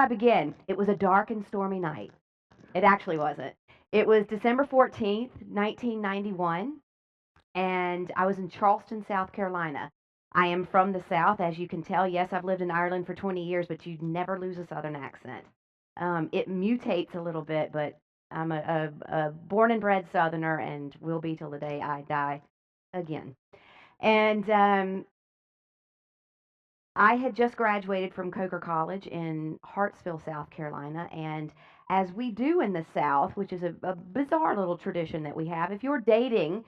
I begin? It was a dark and stormy night. It actually wasn't. It was December 14th, 1991, and I was in Charleston, South Carolina. I am from the South, as you can tell. Yes, I've lived in Ireland for 20 years, but you never lose a Southern accent. It mutates a little bit, but I'm a born and bred Southerner and will be till the day I die again. And I had just graduated from Coker College in Hartsville, South Carolina, and as we do in the South, which is a bizarre little tradition that we have, if you're dating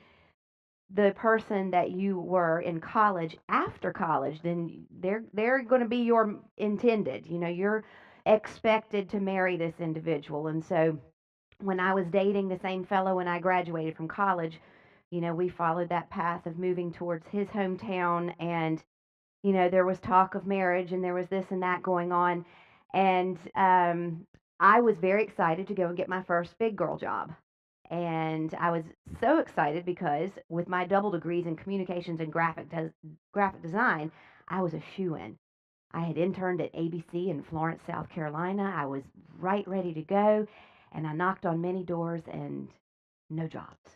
the person that you were in college after college, then they're going to be your intended. You know, you're expected to marry this individual. And so when I was dating the same fellow when I graduated from college, you know, we followed that path of moving towards his hometown, and you know, there was talk of marriage and there was this and that going on. And I was very excited to go and get my first big girl job. And I was so excited because with my double degrees in communications and graphic design, I was a shoe-in. I had interned at ABC in Florence, South Carolina. I was right ready to go, and I knocked on many doors and no jobs.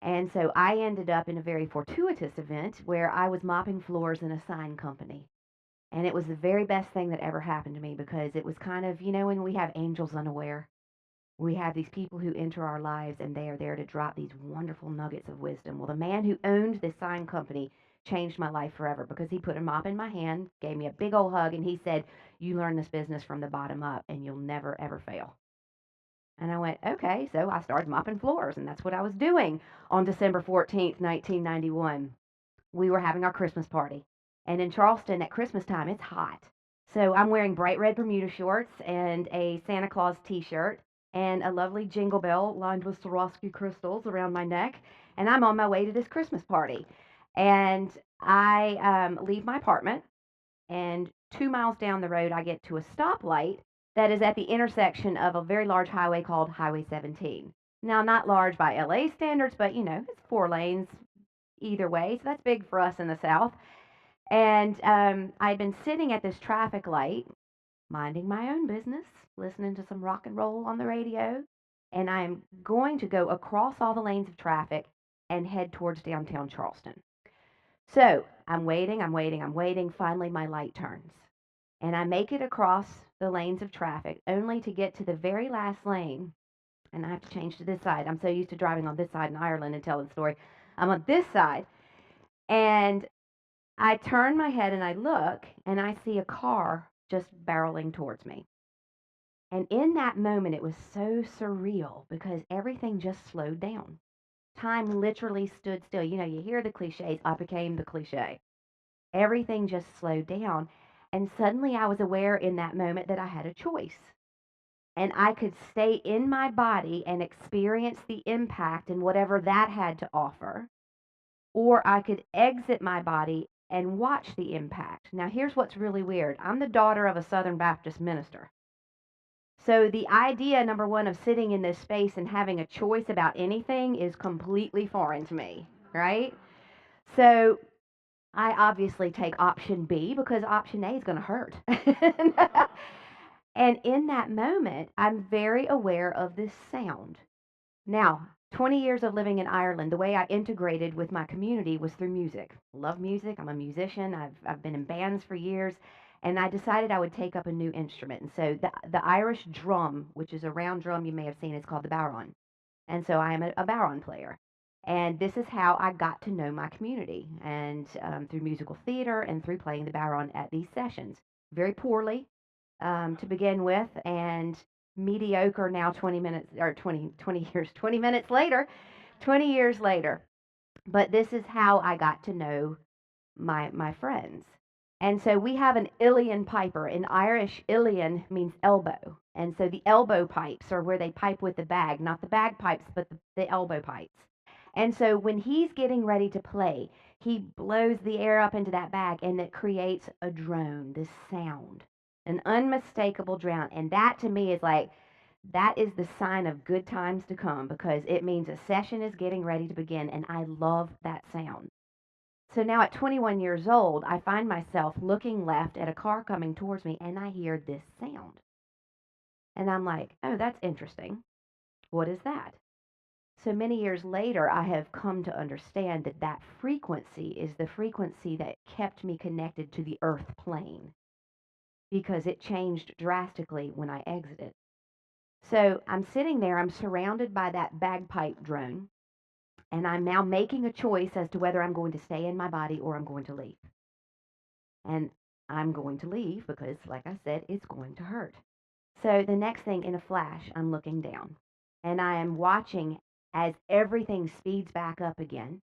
And so I ended up in a very fortuitous event where I was mopping floors in a sign company. And it was the very best thing that ever happened to me because it was kind of, you know, when we have angels unaware, we have these people who enter our lives and they are there to drop these wonderful nuggets of wisdom. Well, the man who owned this sign company changed my life forever because he put a mop in my hand, gave me a big old hug, and he said, "You learn this business from the bottom up and you'll never, ever fail." And I went, okay. So I started mopping floors, and that's what I was doing on December 14th, 1991. We were having our Christmas party. And in Charleston at Christmas time, it's hot. So I'm wearing bright red Bermuda shorts and a Santa Claus t shirt and a lovely jingle bell lined with Swarovski crystals around my neck. And I'm on my way to this Christmas party. And I leave my apartment, and 2 miles down the road, I get to a stoplight that is at the intersection of a very large highway called Highway 17. Now, not large by LA standards, but you know, it's 4 lanes either way, so that's big for us in the South. And I'd been sitting at this traffic light, minding my own business, listening to some rock and roll on the radio, and I'm going to go across all the lanes of traffic and head towards downtown Charleston. So I'm waiting, I'm waiting, I'm waiting. Finally, my light turns. And I make it across the lanes of traffic only to get to the very last lane. And I have to change to this side. I'm so used to driving on this side in Ireland and telling the story. I'm on this side. And I turn my head and I look and I see a car just barreling towards me. And in that moment, it was so surreal because everything just slowed down. Time literally stood still. You know, you hear the cliches. I became the cliche. Everything just slowed down. And suddenly I was aware in that moment that I had a choice. And I could stay in my body and experience the impact and whatever that had to offer, or I could exit my body and watch the impact. Now, here's what's really weird. I'm the daughter of a Southern Baptist minister. So the idea, number one, of sitting in this space and having a choice about anything is completely foreign to me, right? So I obviously take option B because option A is going to hurt. And in that moment, I'm very aware of this sound. Now, 20 years of living in Ireland, the way I integrated with my community was through music. Love music. I'm a musician. I've been in bands for years. And I decided I would take up a new instrument. And so the Irish drum, which is a round drum you may have seen, is called the bodhrán. And so I am a bodhrán player. And this is how I got to know my community, and through musical theater and through playing the bodhrán at these sessions. Very poorly to begin with, and mediocre now 20 minutes, or 20 years, 20 minutes later, 20 years later. But this is how I got to know my friends. And so we have an Ilian piper. In Irish, Ilian means elbow. And so the elbow pipes are where they pipe with the bag, not the bagpipes, but the elbow pipes. And so when he's getting ready to play, he blows the air up into that bag and it creates a drone, this sound, an unmistakable drone. And that to me is like, that is the sign of good times to come because it means a session is getting ready to begin. And I love that sound. So now at 21 years old, I find myself looking left at a car coming towards me, and I hear this sound. And I'm like, oh, that's interesting. What is that? So many years later, I have come to understand that that frequency is the frequency that kept me connected to the earth plane because it changed drastically when I exited. So I'm sitting there, I'm surrounded by that bagpipe drone, and I'm now making a choice as to whether I'm going to stay in my body or I'm going to leave. And I'm going to leave because, like I said, it's going to hurt. So the next thing, in a flash, I'm looking down and I am watching as everything speeds back up again.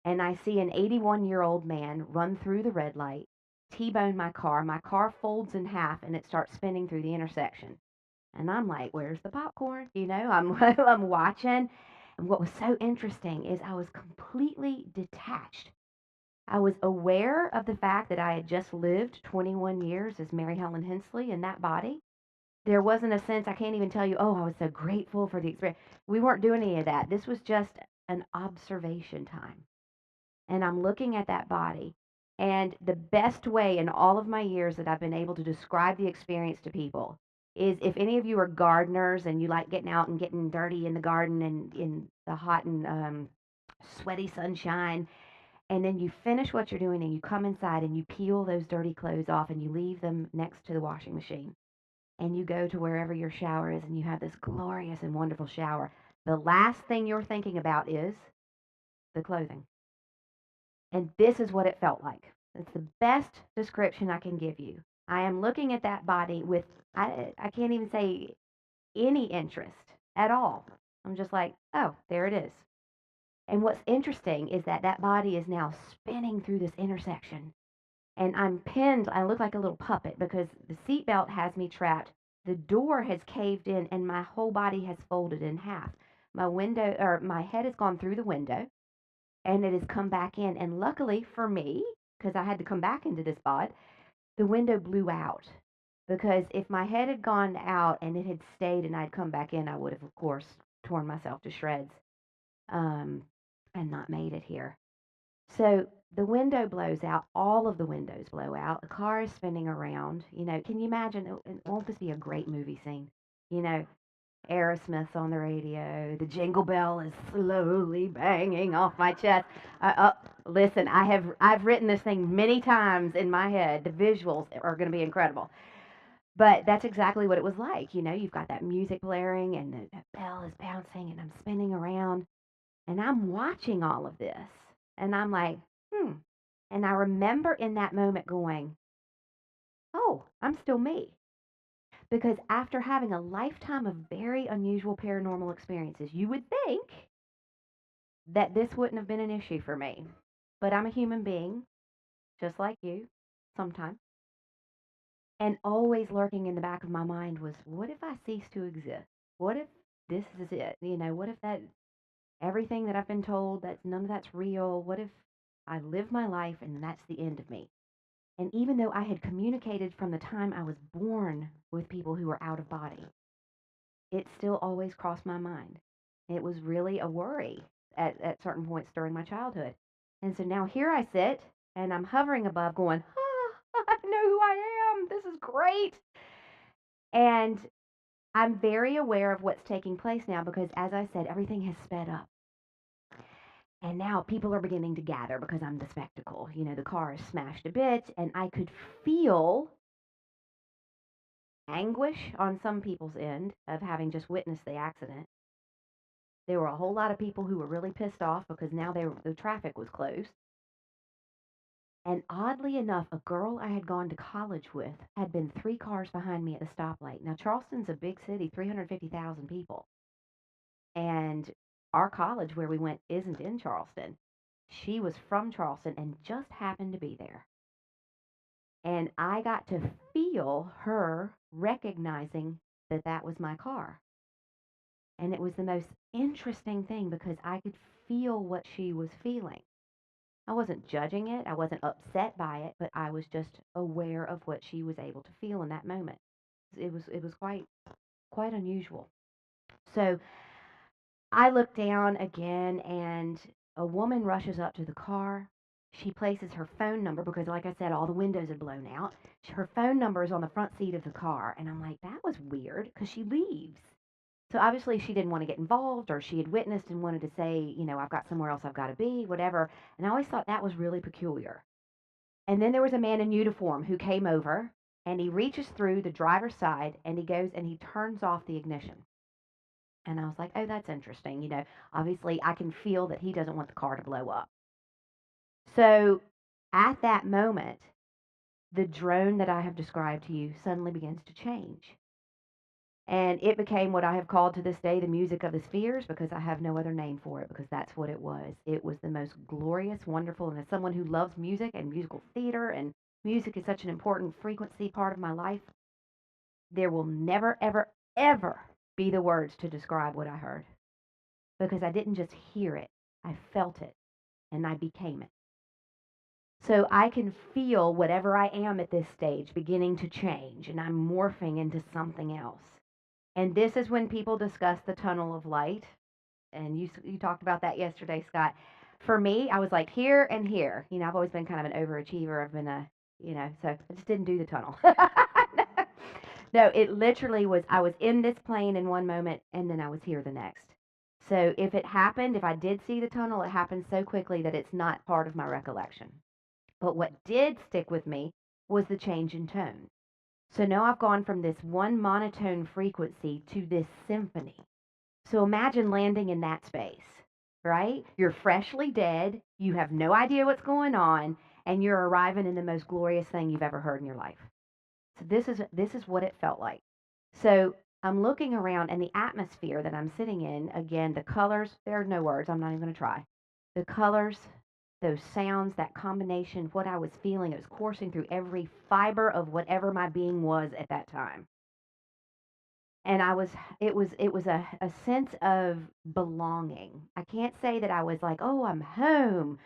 And I see an 81-year-old man run through the red light, T-bone my car. My car folds in half and it starts spinning through the intersection. And I'm like, where's the popcorn? I'm I'm watching. And what was so interesting is I was completely detached. I was aware of the fact that I had just lived 21 years as Mary Helen Hensley in that body. There wasn't a sense, I can't even tell you, oh, I was so grateful for the experience. We weren't doing any of that. This was just an observation time. And I'm looking at that body. And the best way in all of my years that I've been able to describe the experience to people is if any of you are gardeners and you like getting out and getting dirty in the garden and in the hot and sweaty sunshine, and then you finish what you're doing and you come inside and you peel those dirty clothes off and you leave them next to the washing machine and you go to wherever your shower is and you have this glorious and wonderful shower, the last thing you're thinking about is the clothing. And this is what it felt like. It's the best description I can give you. I am looking at that body with, I can't even say any interest at all. I'm just like, oh, there it is. And what's interesting is that that body is now spinning through this intersection. And I'm pinned. I look like a little puppet because the seatbelt has me trapped. The door has caved in and my whole body has folded in half. My window or my head has gone through the window and it has come back in. And luckily for me, because I had to come back into this bod, the window blew out. Because if my head had gone out and it had stayed and I'd come back in, I would have, of course, torn myself to shreds um, and not made it here. So the window blows out, all of the windows blow out, the car is spinning around. Can you imagine? Won't this be a great movie scene? You know, Aerosmith's on the radio, the jingle bell is slowly banging off my chest. Listen, I've written this thing many times in my head. The visuals are going to be incredible. But that's exactly what it was like. You've got that music blaring and the bell is bouncing and I'm spinning around and I'm watching all of this. And I'm like, hmm. And I remember in that moment going, oh, I'm still me. Because after having a lifetime of very unusual paranormal experiences, you would think that this wouldn't have been an issue for me. But I'm a human being, just like you, sometimes. And always lurking in the back of my mind was, what if I cease to exist? What if this is it? What if that everything that I've been told that none of that's real? What if I live my life and that's the end of me? And even though I had communicated from the time I was born with people who were out of body, it still always crossed my mind. It was really a worry at certain points during my childhood. And so now here I sit and I'm hovering above going, I know who I am. This is great. And I'm very aware of what's taking place now because, as I said, everything has sped up. And now people are beginning to gather because I'm the spectacle. The car is smashed a bit, and I could feel anguish on some people's end of having just witnessed the accident. There were a whole lot of people who were really pissed off because now the traffic was closed. And oddly enough, a girl I had gone to college with had been 3 cars behind me at the stoplight. Now, Charleston's a big city, 350,000 people. And our college where we went isn't in Charleston. She was from Charleston and just happened to be there. And I got to feel her recognizing that that was my car. And it was the most interesting thing because I could feel what she was feeling. I wasn't judging it, I wasn't upset by it, but I was just aware of what she was able to feel in that moment. It was quite unusual. So I look down again and a woman rushes up to the car she places her phone number because, like I said, all the windows had blown out. Her phone number is on the front seat of the car. And I'm like, that was weird because she leaves. So obviously she didn't want to get involved, or she had witnessed and wanted to say, I've got somewhere else I've got to be, whatever. And I always thought that was really peculiar. And then there was a man in uniform who came over, and he reaches through the driver's side and he goes and he turns off the ignition. And I was like, oh, that's interesting. Obviously I can feel that he doesn't want the car to blow up. So at that moment, the drone that I have described to you suddenly begins to change. And it became what I have called to this day the music of the spheres, because I have no other name for it, because that's what it was. It was the most glorious, wonderful, and as someone who loves music and musical theater, and music is such an important frequency part of my life, there will never, ever, ever be the words to describe what I heard, because I didn't just hear it, I felt it, and I became it. So I can feel whatever I am at this stage beginning to change, and I'm morphing into something else. And this is when people discuss the tunnel of light. And you talked about that yesterday, Scott. For me, I was like here and here. I've always been kind of an overachiever. I've been so I just didn't do the tunnel. No, it literally was, I was in this plane in one moment and then I was here the next. So if it happened, if I did see the tunnel, it happened so quickly that it's not part of my recollection. But what did stick with me was the change in tone. So now I've gone from this one monotone frequency to this symphony. So imagine landing in that space, right? You're freshly dead, you have no idea what's going on, and you're arriving in the most glorious thing you've ever heard in your life. So this is what it felt like. So I'm looking around, and the atmosphere that I'm sitting in, again, the colors, there are no words, I'm not even going to try. The colors, those sounds, that combination, what I was feeling, it was coursing through every fiber of whatever my being was at that time. And it was a sense of belonging. I can't say that I was like, oh, I'm home,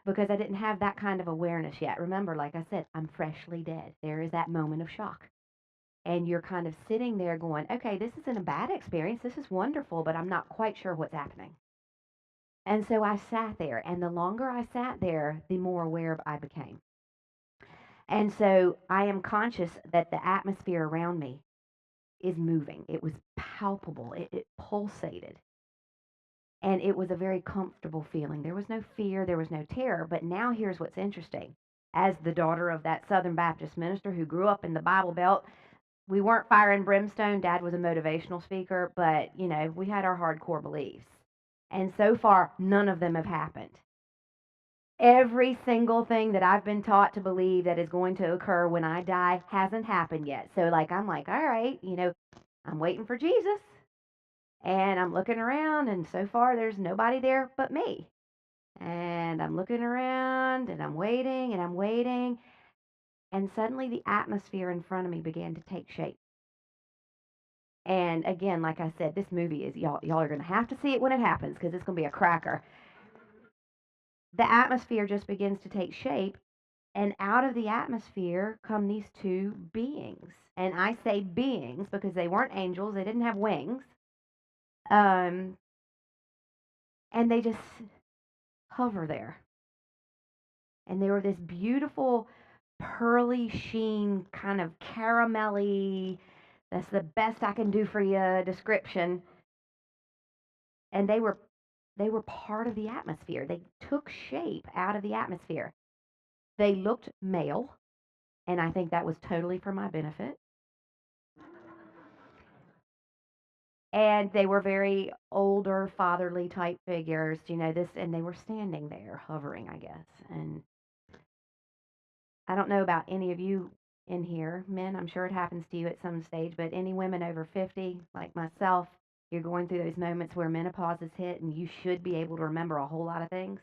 because I didn't have that kind of awareness yet. Remember, like I said, I'm freshly dead. There is that moment of shock. And you're kind of sitting there going, okay, this isn't a bad experience. This is wonderful, but I'm not quite sure what's happening. And so I sat there, and the longer I sat there, the more aware I became. And so I am conscious that the atmosphere around me is moving. It was palpable. It pulsated. And it was a very comfortable feeling. There was no fear, there was no terror. But now here's what's interesting. As the daughter of that Southern Baptist minister who grew up in the Bible Belt, we weren't fire and brimstone. Dad was a motivational speaker, but, we had our hardcore beliefs. And so far, none of them have happened. Every single thing that I've been taught to believe that is going to occur when I die hasn't happened yet. So, I'm like, all right, I'm waiting for Jesus. And I'm looking around, and so far there's nobody there but me. And I'm looking around, and I'm waiting, and I'm waiting. And suddenly the atmosphere in front of me began to take shape. And again, like I said, this movie is, y'all are going to have to see it when it happens, because it's going to be a cracker. The atmosphere just begins to take shape, and out of the atmosphere come these two beings. And I say beings because they weren't angels, they didn't have wings. And they just hover there. And they were this beautiful pearly sheen, kind of caramelly, that's the best I can do for you description. And they were part of the atmosphere. They took shape out of the atmosphere. They looked male, and I think that was totally for my benefit. And they were very older, fatherly type figures, and they were standing there, hovering, I guess. And I don't know about any of you in here, men, I'm sure it happens to you at some stage, but any women over 50, like myself, you're going through those moments where menopause is hit and you should be able to remember a whole lot of things,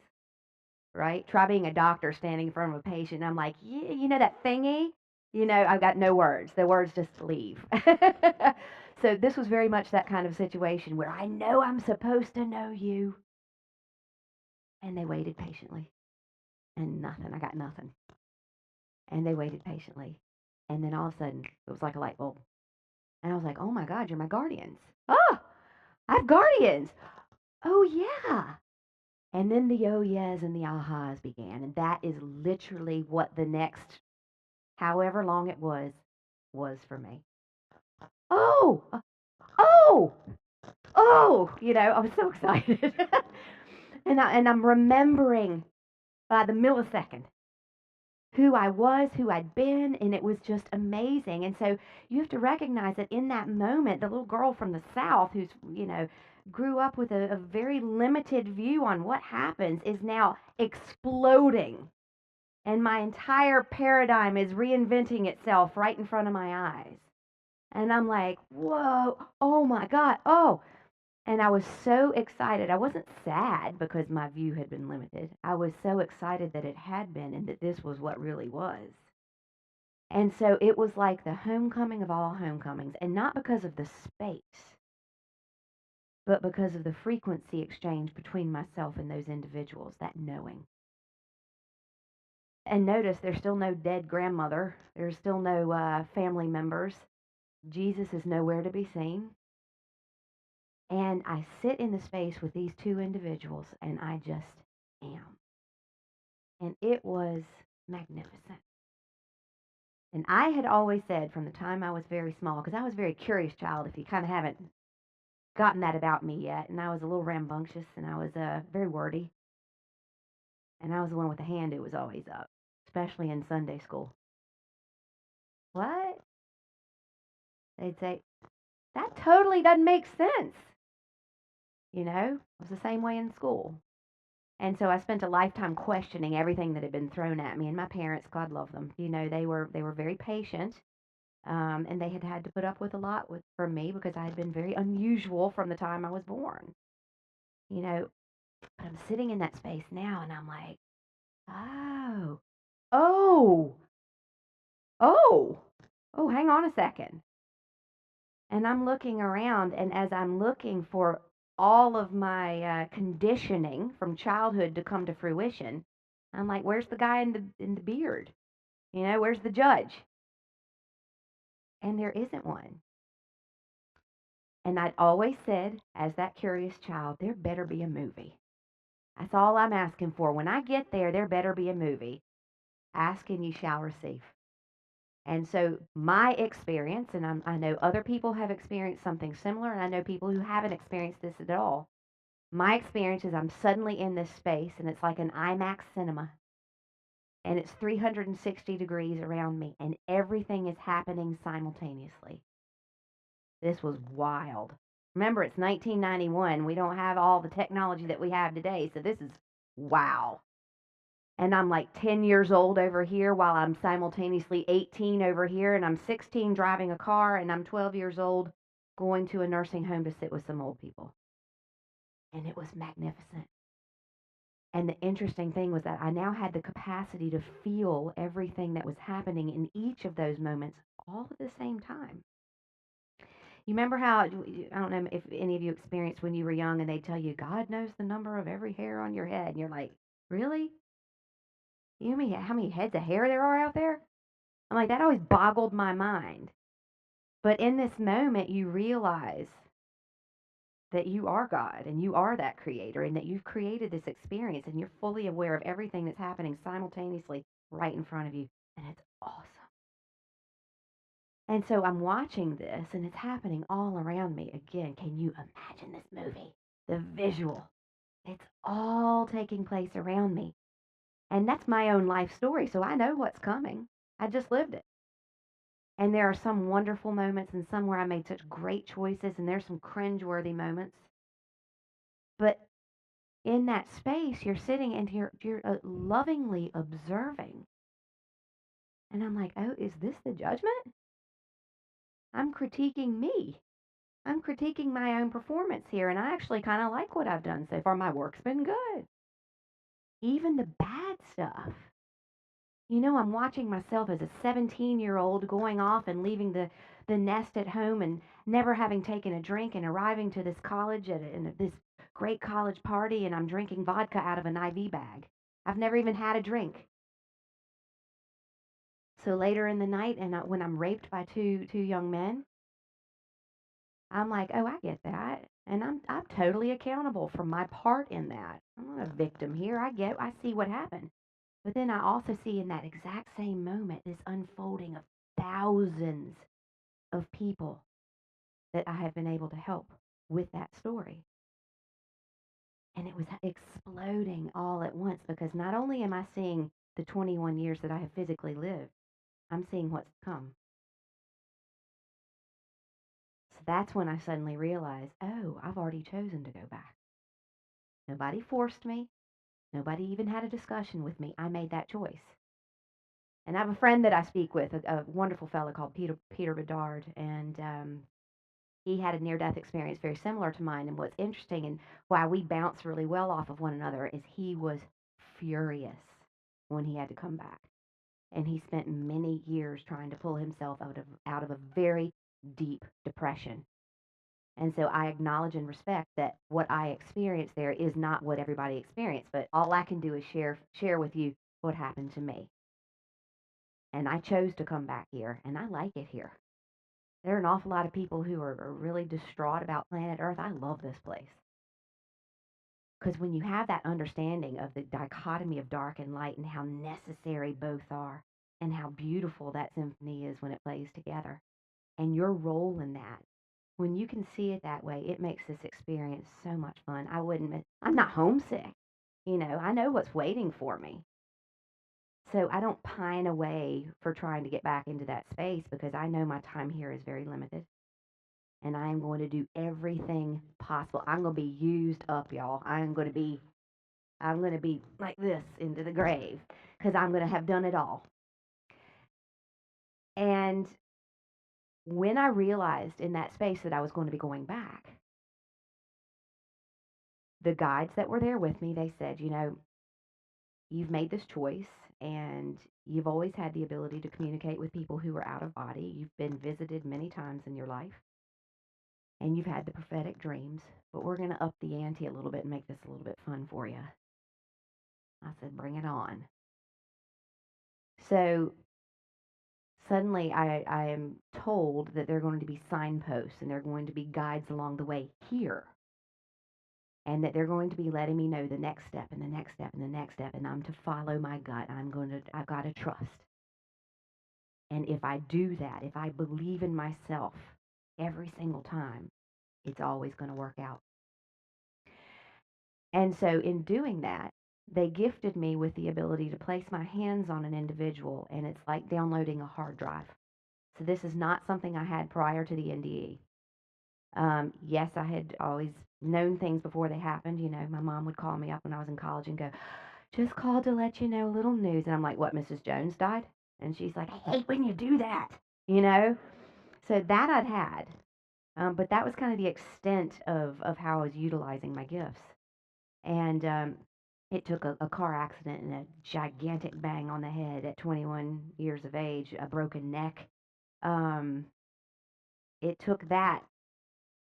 right? Try being a doctor standing in front of a patient. And I'm like, yeah, that thingy? I've got no words. The words just leave. So this was very much that kind of situation where I know I'm supposed to know you. And they waited patiently. And nothing. I got nothing. And they waited patiently. And then all of a sudden, it was like a light bulb. And I was like, oh my God, you're my guardians. Oh, I have guardians. Oh, yeah. And then the oh yes and the ahas began. And that is literally what the next, however long it was for me. Oh, oh, oh, I was so excited. and I'm remembering by the millisecond who I was, who I'd been, and it was just amazing. And so you have to recognize that in that moment, the little girl from the South who's, grew up with a very limited view on what happens is now exploding. And my entire paradigm is reinventing itself right in front of my eyes. And I'm like, whoa, oh my God, oh. And I was so excited. I wasn't sad because my view had been limited. I was so excited that it had been and that this was what really was. And so it was like the homecoming of all homecomings, and not because of the space, but because of the frequency exchange between myself and those individuals, that knowing. And notice there's still no dead grandmother, there's still no family members. Jesus is nowhere to be seen. And I sit in the space with these two individuals, and I just am. And it was magnificent. And I had always said from the time I was very small, because I was a very curious child, if you kind of haven't gotten that about me yet, and I was a little rambunctious, and I was very wordy, and I was the one with the hand who was always up, especially in Sunday school. What? They'd say, that totally doesn't make sense. It was the same way in school. And so I spent a lifetime questioning everything that had been thrown at me. And my parents, God love them, they were very patient, and they had to put up with a lot from me because I had been very unusual from the time I was born. But I'm sitting in that space now, and I'm like, oh, oh, oh, oh, hang on a second. And I'm looking around, and as I'm looking for all of my conditioning from childhood to come to fruition, I'm like, where's the guy in the beard? Where's the judge? And there isn't one. And I'd always said, as that curious child, there better be a movie. That's all I'm asking for. When I get there better be a movie. Ask and you shall receive. And so my experience, and I know other people have experienced something similar, and I know people who haven't experienced this at all. My experience is I'm suddenly in this space, and it's like an IMAX cinema, and it's 360 degrees around me, and everything is happening simultaneously. This was wild. Remember, it's 1991. We don't have all the technology that we have today, so this is wow. And I'm like 10 years old over here while I'm simultaneously 18 over here, and I'm 16 driving a car, and I'm 12 years old going to a nursing home to sit with some old people. And it was magnificent. And the interesting thing was that I now had the capacity to feel everything that was happening in each of those moments all at the same time. You remember how, I don't know if any of you experienced when you were young and they'd tell you, God knows the number of every hair on your head. And you're like, really? You know how many heads of hair there are out there? I'm like, that always boggled my mind. But in this moment, you realize that you are God and you are that creator and that you've created this experience and you're fully aware of everything that's happening simultaneously right in front of you. And it's awesome. And so I'm watching this and it's happening all around me. Again, can you imagine this movie? The visual. It's all taking place around me. And that's my own life story, so I know what's coming. I just lived it. And there are some wonderful moments and some where I made such great choices, and there's some cringeworthy moments. But in that space, you're sitting and you're lovingly observing. And I'm like, oh, is this the judgment? I'm critiquing me. I'm critiquing my own performance here, and I actually kind of like what I've done so far. My work's been good. Even the bad stuff. I'm watching myself as a 17-year-old going off and leaving the nest at home and never having taken a drink and arriving to this college in this great college party, and I'm drinking vodka out of an IV bag. I've never even had a drink. So later in the night, and when I'm raped by two young men, I'm like, oh, I get that. And I'm totally accountable for my part in that. I'm not a victim here. I see what happened. But then I also see in that exact same moment this unfolding of thousands of people that I have been able to help with that story. And it was exploding all at once because not only am I seeing the 21 years that I have physically lived, I'm seeing what's to come. So that's when I suddenly realized, oh, I've already chosen to go back. Nobody forced me. Nobody even had a discussion with me. I made that choice. And I have a friend that I speak with, a wonderful fellow called Peter Bedard, and he had a near-death experience very similar to mine. And what's interesting and why we bounce really well off of one another is he was furious when he had to come back, and he spent many years trying to pull himself out of a very deep depression. And so I acknowledge and respect that what I experienced there is not what everybody experienced, but all I can do is share with you what happened to me. And I chose to come back here, and I like it here. There are an awful lot of people who are really distraught about planet Earth. I love this place. Because when you have that understanding of the dichotomy of dark and light and how necessary both are, and how beautiful that symphony is when it plays together, and your role in that, when you can see it that way, it makes this experience so much fun. I'm not homesick. I know what's waiting for me. So I don't pine away for trying to get back into that space because I know my time here is very limited. And I am going to do everything possible. I'm going to be used up, y'all. I'm going to be like this into the grave because I'm going to have done it all. And when I realized in that space that I was going to be going back, the guides that were there with me, they said, you've made this choice and you've always had the ability to communicate with people who are out of body. You've been visited many times in your life and you've had the prophetic dreams, but we're going to up the ante a little bit and make this a little bit fun for you. I said, bring it on. So suddenly I am told that there are going to be signposts and there are going to be guides along the way here. And that they're going to be letting me know the next step and the next step and the next step. And I'm to follow my gut. I've got to trust. And if I do that, if I believe in myself every single time, it's always going to work out. And so in doing that, they gifted me with the ability to place my hands on an individual, and it's like downloading a hard drive. So this is not something I had prior to the NDE. Yes, I had always known things before they happened. My mom would call me up when I was in college and go, just called to let you know a little news. And I'm like, what, Mrs. Jones died? And she's like, I hate when you do that, So that I'd had. But that was kind of the extent of how I was utilizing my gifts. And it took a car accident and a gigantic bang on the head at 21 years of age, a broken neck. It took that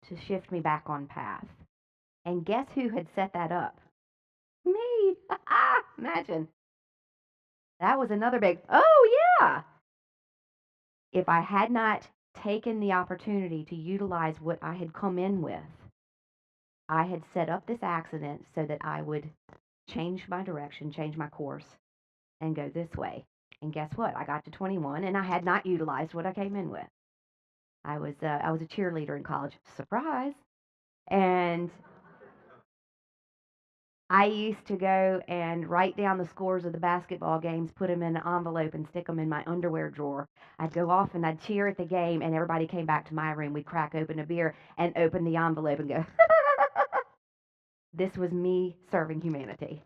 to shift me back on path. And guess who had set that up? Me. Imagine. That was another big, oh, yeah. If I had not taken the opportunity to utilize what I had come in with, I had set up this accident so that I would change my direction, change my course, and go this way. And guess what? I got to 21 and I had not utilized what I came in with. I was a cheerleader in college. Surprise. And I used to go and write down the scores of the basketball games, put them in an envelope, and stick them in my underwear drawer. I'd go off and I'd cheer at the game, and everybody came back to my room. We'd crack open a beer and open the envelope and go, this was me serving humanity.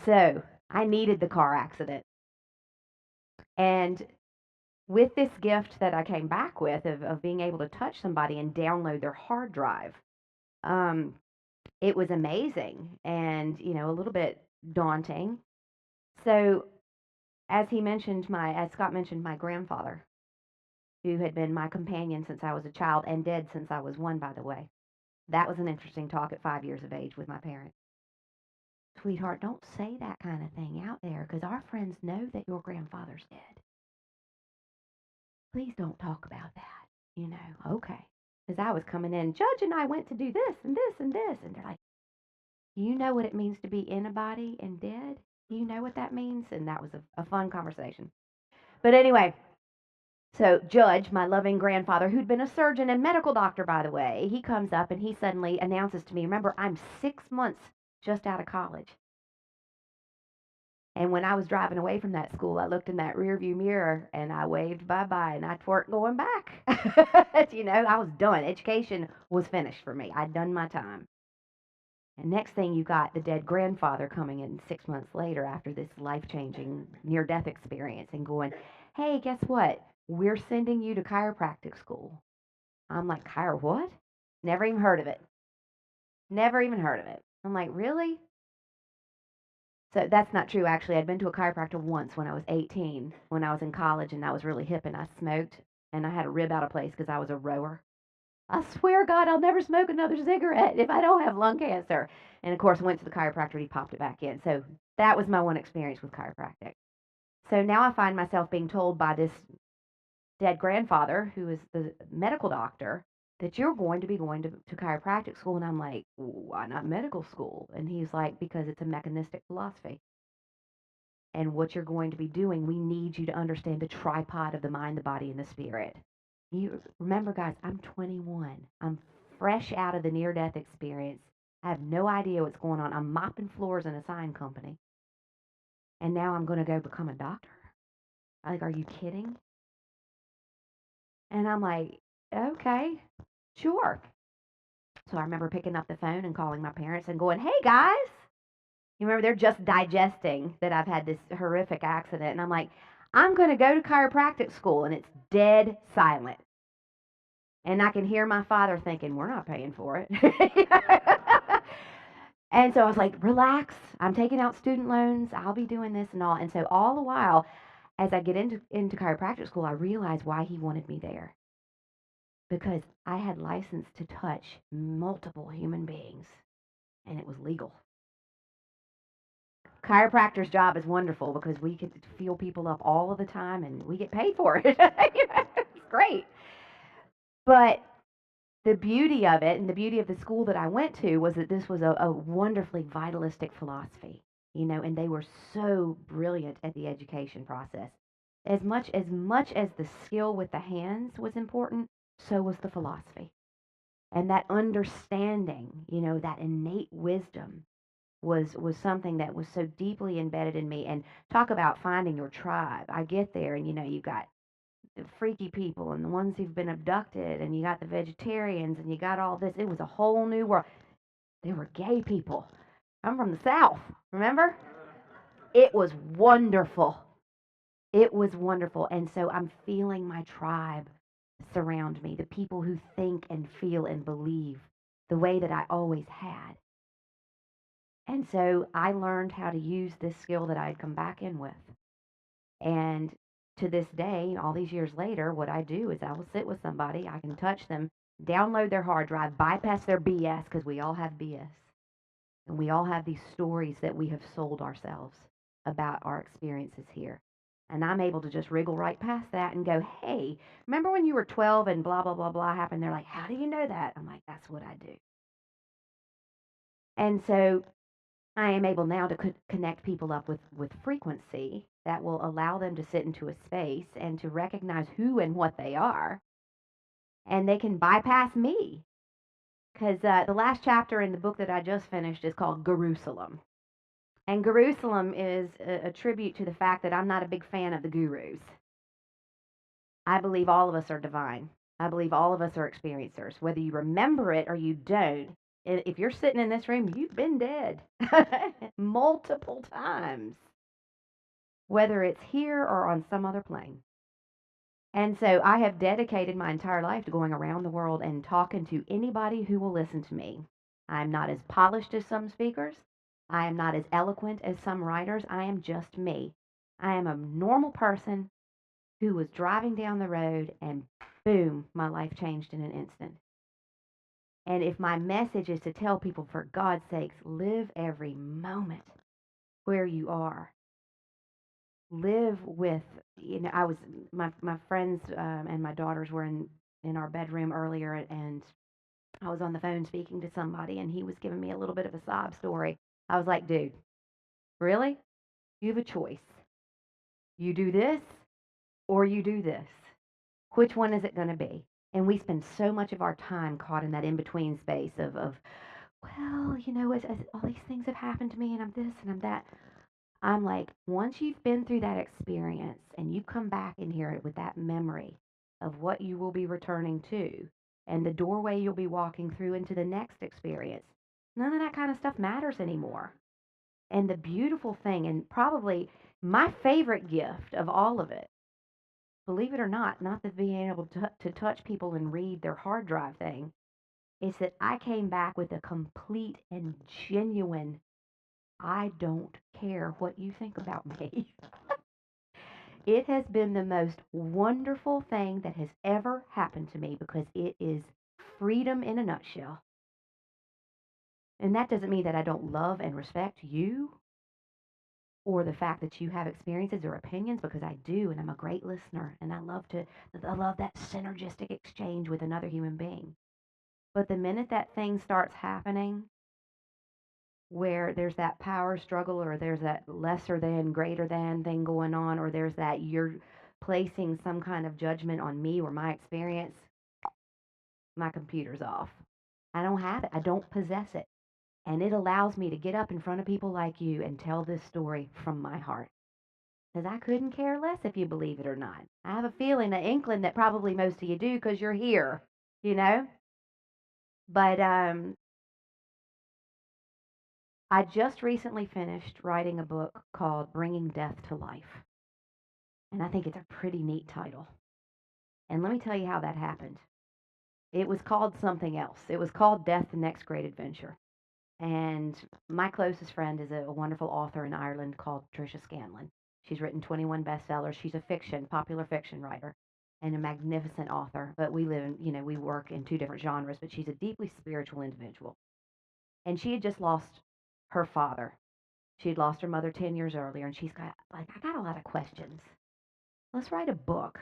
So I needed the car accident. And with this gift that I came back with of being able to touch somebody and download their hard drive, it was amazing and, a little bit daunting. So as Scott mentioned, my grandfather, who had been my companion since I was a child and dead since I was one, by the way. That was an interesting talk at 5 years of age with my parents. Sweetheart, don't say that kind of thing out there because our friends know that your grandfather's dead. Please don't talk about that, Okay. Because I was coming in, Judge and I went to do this and this and this. And they're like, do you know what it means to be in a body and dead? Do you know what that means? And that was a fun conversation. But anyway, so Judge, my loving grandfather, who'd been a surgeon and medical doctor, by the way, he comes up and he suddenly announces to me, remember, I'm 6 months just out of college. And when I was driving away from that school, I looked in that rearview mirror and I waved bye-bye and I weren't going back. I was done. Education was finished for me. I'd done my time. And next thing you got the dead grandfather coming in 6 months later after this life-changing near-death experience and going, hey, guess what? We're sending you to chiropractic school. I'm like, chiro what? Never even heard of it. Never even heard of it. I'm like, really? So that's not true, actually. I'd been to a chiropractor once when I was 18, when I was in college, and I was really hip and I smoked, and I had a rib out of place because I was a rower. I swear, God, I'll never smoke another cigarette if I don't have lung cancer. And of course, I went to the chiropractor and he popped it back in. So that was my one experience with chiropractic. So now I find myself being told by this dead grandfather, who is the medical doctor, that you're going to be going to chiropractic school. And I'm like, why not medical school? And he's like, because it's a mechanistic philosophy. And what you're going to be doing, we need you to understand the tripod of the mind, the body, and the spirit. You remember, guys, I'm 21. I'm fresh out of the near death experience. I have no idea what's going on. I'm mopping floors in a sign company. And now I'm going to go become a doctor? Like, are you kidding? And I'm like, okay, sure. So I remember picking up the phone and calling my parents and going, hey, guys. You remember they're just digesting that I've had this horrific accident. And I'm like, I'm going to go to chiropractic school. And it's dead silent. And I can hear my father thinking, we're not paying for it. And so I was like, relax. I'm taking out student loans. I'll be doing this and all. And so all the while, as I get into chiropractic school, I realized why he wanted me there. Because I had license to touch multiple human beings, and it was legal. Chiropractor's job is wonderful because we can feel people up all of the time, and we get paid for it. It's great. But the beauty of it and the beauty of the school that I went to was that this was a wonderfully vitalistic philosophy, and they were so brilliant at the education process. As much as the skill with the hands was important, so was the philosophy. And that understanding, that innate wisdom was something that was so deeply embedded in me. And talk about finding your tribe. I get there and you've got the freaky people and the ones who've been abducted, and you got the vegetarians, and you got all this. It was a whole new world. There were gay people. I'm from the South, remember? It was wonderful. It was wonderful. And so I'm feeling my tribe surround me, the people who think and feel and believe the way that I always had. And so I learned how to use this skill that I had come back in with. And to this day, all these years later, what I do is I will sit with somebody, I can touch them, download their hard drive, bypass their BS, because we all have BS. And we all have these stories that we have sold ourselves about our experiences here. And I'm able to just wriggle right past that and go, hey, remember when you were 12 and blah, blah, blah, blah happened? They're like, how do you know that? I'm like, that's what I do. And so I am able now to connect people up with frequency that will allow them to sit into a space and to recognize who and what they are. And they can bypass me. Because the last chapter in the book that I just finished is called Jerusalem. And Jerusalem is a tribute to the fact that I'm not a big fan of the gurus. I believe all of us are divine. I believe all of us are experiencers. Whether you remember it or you don't, if you're sitting in this room, you've been dead multiple times, whether it's here or on some other plane. And so I have dedicated my entire life to going around the world and talking to anybody who will listen to me. I'm not as polished as some speakers. I am not as eloquent as some writers. I am just me. I am a normal person who was driving down the road and boom, my life changed in an instant. And if my message is to tell people, for God's sakes, live every moment where you are. Live with, I was, my friends and my daughters were in in our bedroom earlier, and I was on the phone speaking to somebody, and he was giving me a little bit of a sob story. I was like, dude, really? You have a choice. You do this or you do this. Which one is it going to be? And we spend so much of our time caught in that in between space of well, as all these things have happened to me, and I'm this and I'm that. I'm like, once you've been through that experience and you come back in here with that memory of what you will be returning to and the doorway you'll be walking through into the next experience, none of that kind of stuff matters anymore. And the beautiful thing, and probably my favorite gift of all of it, believe it or not that being able to touch people and read their hard drive thing, is that I came back with a complete and genuine, I don't care what you think about me. It has been the most wonderful thing that has ever happened to me because it is freedom in a nutshell. And that doesn't mean that I don't love and respect you or the fact that you have experiences or opinions, because I do, and I'm a great listener, and I love that synergistic exchange with another human being. But the minute that thing starts happening where there's that power struggle, or there's that lesser than, greater than thing going on, or there's that you're placing some kind of judgment on me or my experience, my computer's off. I don't have it. I don't possess it. And it allows me to get up in front of people like you and tell this story from my heart. Because I couldn't care less if you believe it or not. I have a feeling, an inkling that probably most of you do because you're here, you know? But I just recently finished writing a book called Bringing Death to Life. And I think it's a pretty neat title. And let me tell you how that happened. It was called something else. It was called Death, the Next Great Adventure. And my closest friend is a wonderful author in Ireland called Tricia Scanlon. She's written 21 bestsellers. She's a popular fiction writer, and a magnificent author. But we live in, we work in two different genres, but she's a deeply spiritual individual. And she had just lost her father. She had lost her mother 10 years earlier, and she's got, like, I got a lot of questions. Let's write a book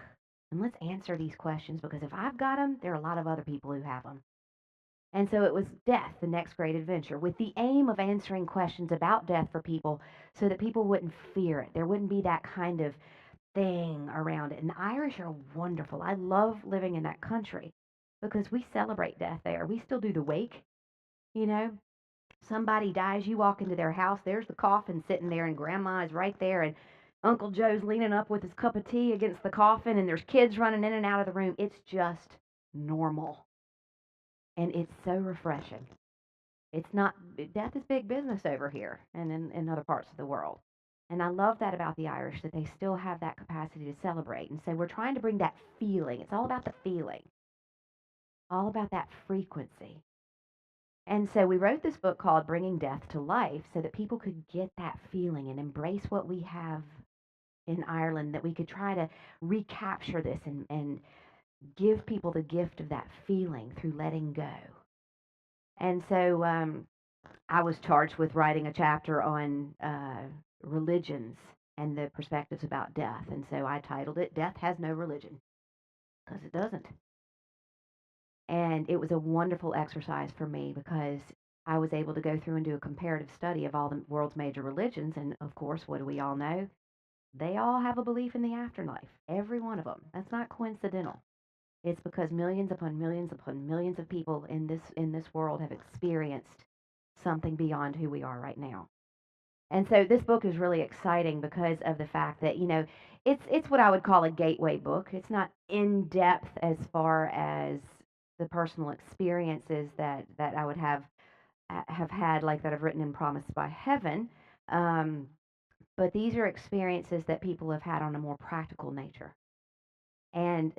and let's answer these questions, because if I've got them, there are a lot of other people who have them. And so it was Death, the Next Great Adventure, with the aim of answering questions about death for people so that people wouldn't fear it. There wouldn't be that kind of thing around it. And the Irish are wonderful. I love living in that country because we celebrate death there. We still do the wake, you know. Somebody dies, you walk into their house, there's the coffin sitting there, and grandma is right there, and Uncle Joe's leaning up with his cup of tea against the coffin, and there's kids running in and out of the room. It's just normal. And it's so refreshing. It's not, death is big business over here and in other parts of the world. And I love that about the Irish, that they still have that capacity to celebrate. And so we're trying to bring that feeling. It's all about the feeling, all about that frequency. And so we wrote this book called Bringing Death to Life so that people could get that feeling and embrace what we have in Ireland, that we could try to recapture this and give people the gift of that feeling through letting go. And so I was charged with writing a chapter on religions and the perspectives about death. And so I titled it Death Has No Religion, because it doesn't. And it was a wonderful exercise for me because I was able to go through and do a comparative study of all the world's major religions. And of course, what do we all know? They all have a belief in the afterlife, every one of them. That's not coincidental. It's because millions upon millions upon millions of people in this world have experienced something beyond who we are right now. And so this book is really exciting because of the fact that, it's what I would call a gateway book. It's not in depth as far as the personal experiences that I would have had, like that I've written in Promised by Heaven. Um, but these are experiences that people have had on a more practical nature. And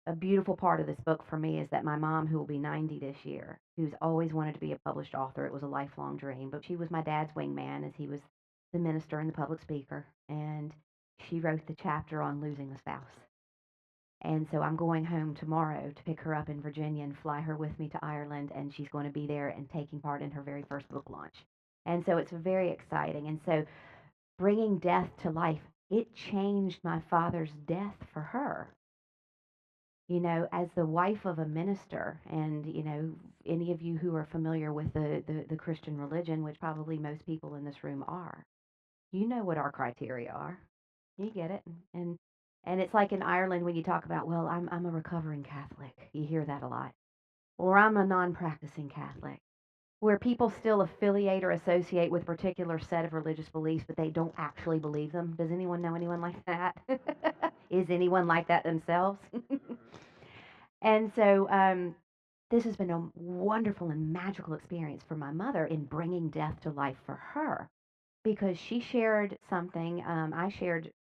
a beautiful part of this book for me is that my mom, who will be 90 this year, who's always wanted to be a published author, it was a lifelong dream, but she was my dad's wingman as he was the minister and the public speaker. And she wrote the chapter on losing a spouse. And so I'm going home tomorrow to pick her up in Virginia and fly her with me to Ireland, and she's going to be there and taking part in her very first book launch. And so it's very exciting. And so bringing death to life, it changed my father's death for her. As the wife of a minister, and, any of you who are familiar with the Christian religion, which probably most people in this room are, you know what our criteria are. You get it. And it's like in Ireland when you talk about, well, I'm a recovering Catholic. You hear that a lot. Or I'm a non-practicing Catholic, where people still affiliate or associate with a particular set of religious beliefs, but they don't actually believe them. Does anyone know anyone like that? Is anyone like that themselves? And so this has been a wonderful and magical experience for my mother in bringing death to life for her, because she shared something. I shared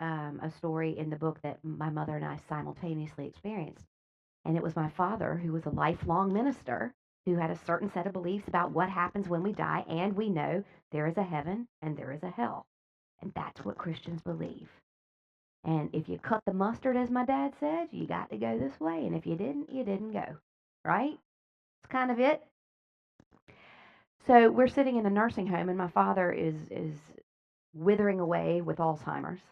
a story in the book that my mother and I simultaneously experienced. And it was my father, who was a lifelong minister, who had a certain set of beliefs about what happens when we die. And we know there is a heaven and there is a hell. And that's what Christians believe. And if you cut the mustard, as my dad said, you got to go this way. And if you didn't, you didn't go. Right? It's kind of it. So we're sitting in a nursing home, and my father is withering away with Alzheimer's.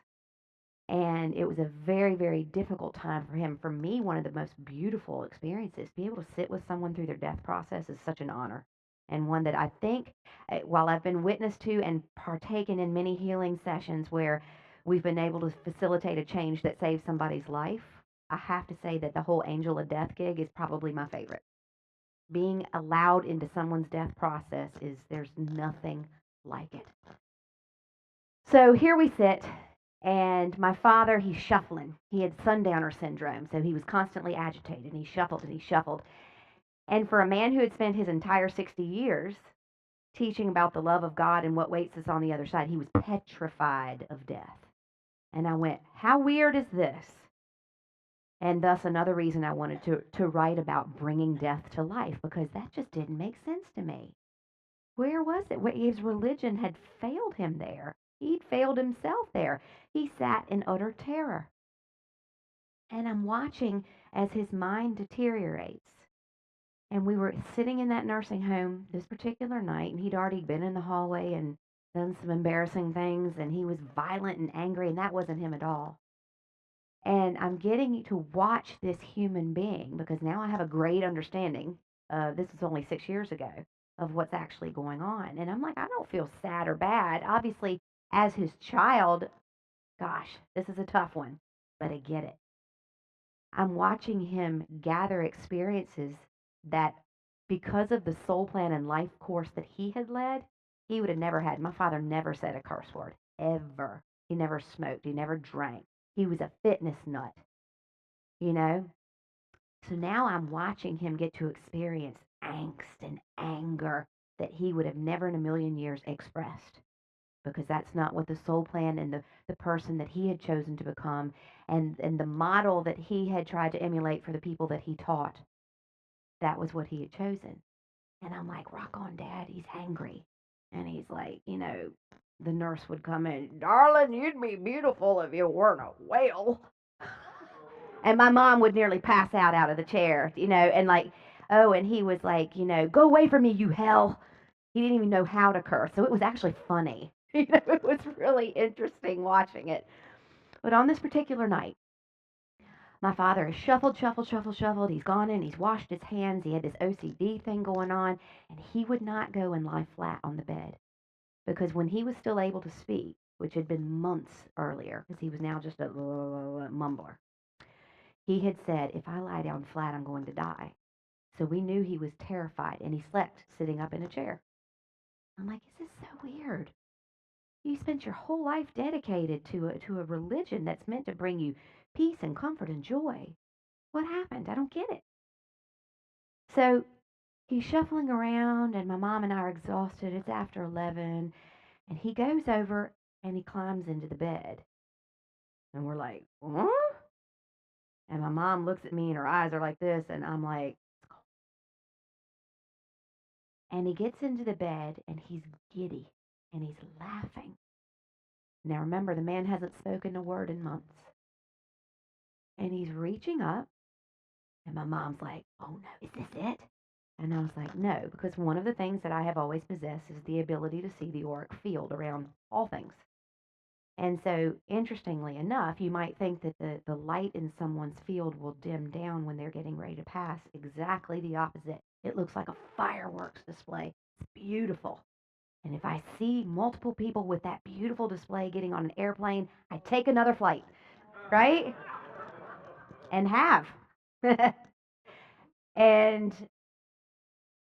And it was a very, very difficult time for him. For me, one of the most beautiful experiences. To be able to sit with someone through their death process is such an honor. And one that I think, while I've been witness to and partaken in many healing sessions where we've been able to facilitate a change that saves somebody's life, I have to say that the whole Angel of Death gig is probably my favorite. Being allowed into someone's death process there's nothing like it. So here we sit, and my father, he's shuffling. He had sundowner syndrome, so he was constantly agitated, and he shuffled and he shuffled. And for a man who had spent his entire 60 years teaching about the love of God and what waits us on the other side, he was petrified of death. And I went, how weird is this? And thus another reason I wanted to write about bringing death to life, because that just didn't make sense to me. Where was it? His religion had failed him there. He'd failed himself there. He sat in utter terror. And I'm watching as his mind deteriorates. And we were sitting in that nursing home this particular night, and he'd already been in the hallway and done some embarrassing things, and he was violent and angry, and that wasn't him at all. And I'm getting to watch this human being, because now I have a great understanding. This was only 6 years ago, of what's actually going on. And I'm like, I don't feel sad or bad. Obviously, as his child, gosh, this is a tough one, but I get it. I'm watching him gather experiences that, because of the soul plan and life course that he had led, he would have never had. My father never said a curse word, ever. He never smoked. He never drank. He was a fitness nut, you know? So now I'm watching him get to experience angst and anger that he would have never in a million years expressed, because that's not what the soul plan and the person that he had chosen to become, and the model that he had tried to emulate for the people that he taught, that was what he had chosen. And I'm like, rock on, Dad, he's hangry. And he's like, the nurse would come in, darling, you'd be beautiful if you weren't a whale. And my mom would nearly pass out of the chair, and like, oh, and he was like, go away from me, you hell. He didn't even know how to curse. So it was actually funny. It was really interesting watching it. But on this particular night, my father has shuffled, shuffled, shuffled, shuffled. He's gone in, he's washed his hands. He had this OCD thing going on, and he would not go and lie flat on the bed. Because when he was still able to speak, which had been months earlier, because he was now just a mumbler, he had said, if I lie down flat, I'm going to die. So we knew he was terrified, and he slept sitting up in a chair. I'm like, is this so weird? You spent your whole life dedicated to a religion that's meant to bring you peace and comfort and joy. What happened? I don't get it. So he's shuffling around, and my mom and I are exhausted. It's after 11, and he goes over and he climbs into the bed. And we're like, huh? And my mom looks at me, and her eyes are like this, and I'm like, and he gets into the bed, and he's giddy, and he's laughing. Now remember, the man hasn't spoken a word in months. And he's reaching up, and my mom's like, oh no, is this it? And I was like, no, because one of the things that I have always possessed is the ability to see the auric field around all things. And so, interestingly enough, you might think that the light in someone's field will dim down when they're getting ready to pass. Exactly the opposite. It looks like a fireworks display. It's beautiful. And if I see multiple people with that beautiful display getting on an airplane, I take another flight, right? And have. And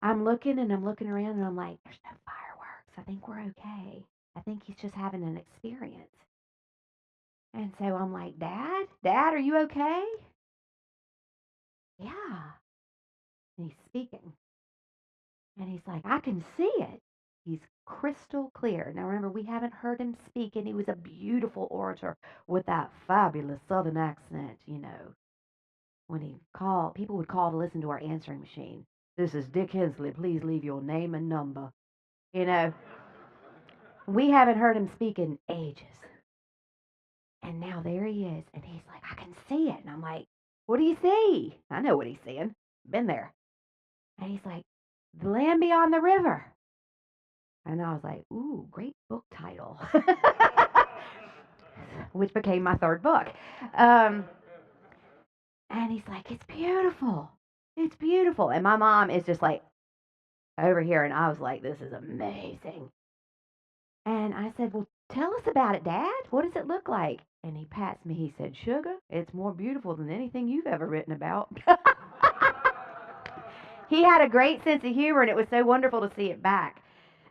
I'm looking around and I'm like, there's no fireworks. I think we're okay. I think he's just having an experience. And so I'm like, Dad, are you okay? Yeah. And he's speaking. And he's like, I can see it. He's crystal clear. Now remember, we haven't heard him speak, and he was a beautiful orator with that fabulous southern accent, you know. When he called, people would call to listen to our answering machine. This is Dick Hensley. Please leave your name and number. You know, we haven't heard him speak in ages. And now there he is. And he's like, I can see it. And I'm like, what do you see? I know what he's seeing. Been there. And he's like, The Land Beyond the River. And I was like, ooh, great book title, which became my third book. Um, and he's like, it's beautiful. It's beautiful. And my mom is just like over here. And I was like, this is amazing. And I said, well, tell us about it, Dad. What does it look like? And he pats me. He said, Sugar, it's more beautiful than anything you've ever written about. He had a great sense of humor, and it was so wonderful to see it back.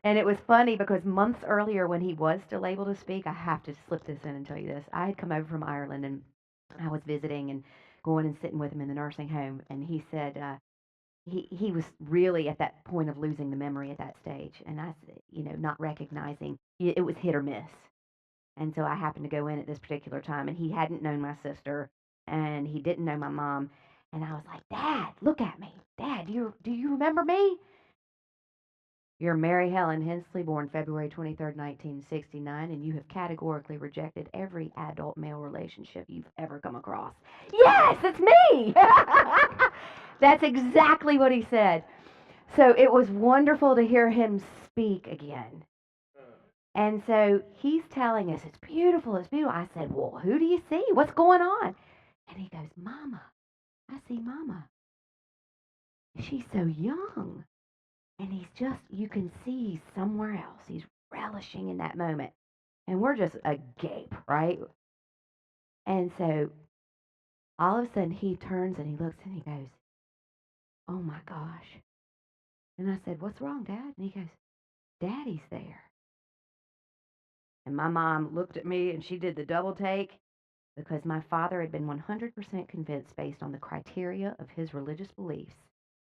And it was funny because months earlier, when he was still able to speak, I have to slip this in and tell you this. I had come over from Ireland, and I was visiting and going and sitting with him in the nursing home. And he said he was really at that point of losing the memory at that stage, and I, not recognizing it was hit or miss. And so I happened to go in at this particular time, and he hadn't known my sister, and he didn't know my mom. And I was like, Dad, look at me. Dad, do you remember me? You're Mary Helen Hensley, born February 23rd, 1969, and you have categorically rejected every adult male relationship you've ever come across. Yes, it's me! That's exactly what he said. So it was wonderful to hear him speak again. And so he's telling us, it's beautiful, it's beautiful. I said, well, who do you see? What's going on? And he goes, Mama, I see Mama. She's so young. And he's just, you can see he's somewhere else. He's relishing in that moment. And we're just agape, right? And so all of a sudden he turns and he looks and he goes, oh my gosh. And I said, what's wrong, Dad? And he goes, Daddy's there. And my mom looked at me and she did the double take because my father had been 100% convinced, based on the criteria of his religious beliefs,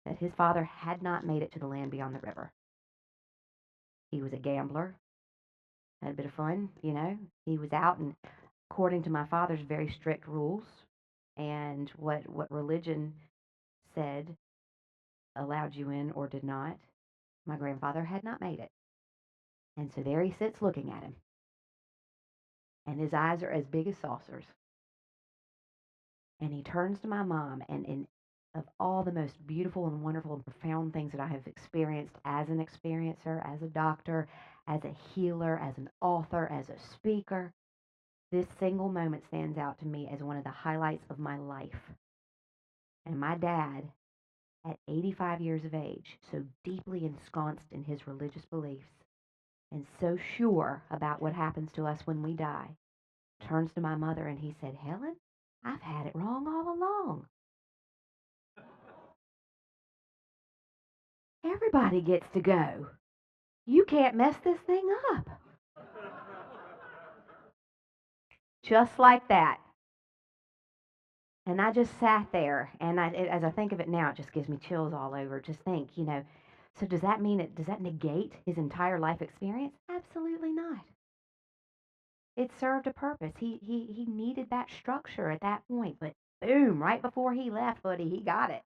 that his father had not made it to the land beyond the river. He was a gambler, had a bit of fun, He was out, and according to my father's very strict rules and what religion said allowed you in or did not, my grandfather had not made it. And so there he sits looking at him. And his eyes are as big as saucers. And he turns to my mom, and of all the most beautiful and wonderful and profound things that I have experienced as an experiencer, as a doctor, as a healer, as an author, as a speaker, this single moment stands out to me as one of the highlights of my life. And my dad, at 85 years of age, so deeply ensconced in his religious beliefs, and so sure about what happens to us when we die, turns to my mother and he said, Helen, I've had it wrong all along. Everybody gets to go. You can't mess this thing up. Just like that. And I just sat there, and as I think of it now, it just gives me chills all over. Just think, so does that mean does that negate his entire life experience? Absolutely not. It served a purpose. He needed that structure at that point, but boom, right before he left, buddy, he got it.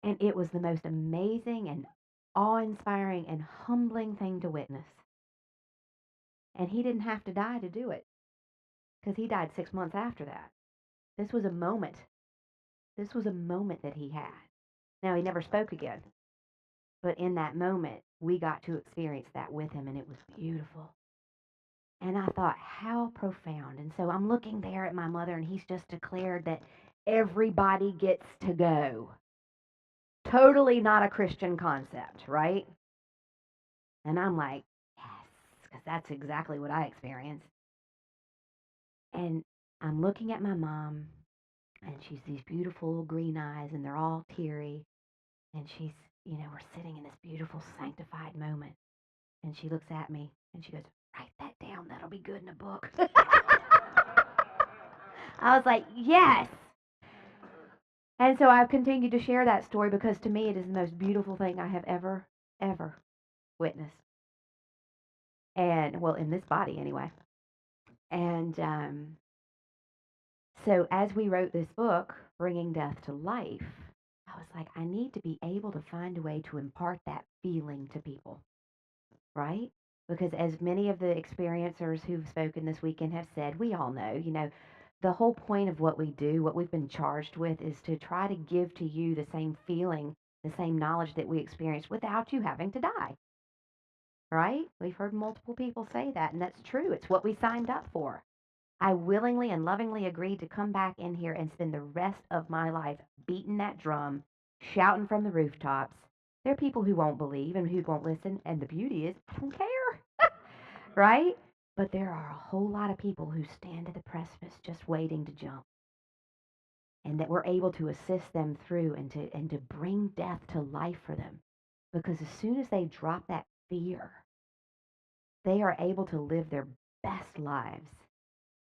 And it was the most amazing and awe-inspiring and humbling thing to witness. And he didn't have to die to do it, because he died 6 months after that. This was a moment. This was a moment that he had. Now, he never spoke again, but in that moment, we got to experience that with him, and it was beautiful. And I thought, how profound. And so I'm looking there at my mother, and he's just declared that everybody gets to go. Totally not a Christian concept, right? And I'm like, yes, because that's exactly what I experienced. And I'm looking at my mom, and she's these beautiful green eyes, and they're all teary. And she's, we're sitting in this beautiful sanctified moment. And she looks at me, and she goes, write that down. That'll be good in a book. I was like, yes. And so I've continued to share that story because to me it is the most beautiful thing I have ever, ever witnessed. And, well, in this body anyway. And so as we wrote this book, Bringing Death to Life, I was like, I need to be able to find a way to impart that feeling to people, right? Because as many of the experiencers who've spoken this weekend have said, we all know, the whole point of what we do, what we've been charged with, is to try to give to you the same feeling, the same knowledge that we experienced without you having to die, right? We've heard multiple people say that, and that's true. It's what we signed up for. I willingly and lovingly agreed to come back in here and spend the rest of my life beating that drum, shouting from the rooftops. There are people who won't believe and who won't listen, and the beauty is, I don't care, right? But there are a whole lot of people who stand at the precipice just waiting to jump, and that we're able to assist them through and to bring death to life for them. Because as soon as they drop that fear, they are able to live their best lives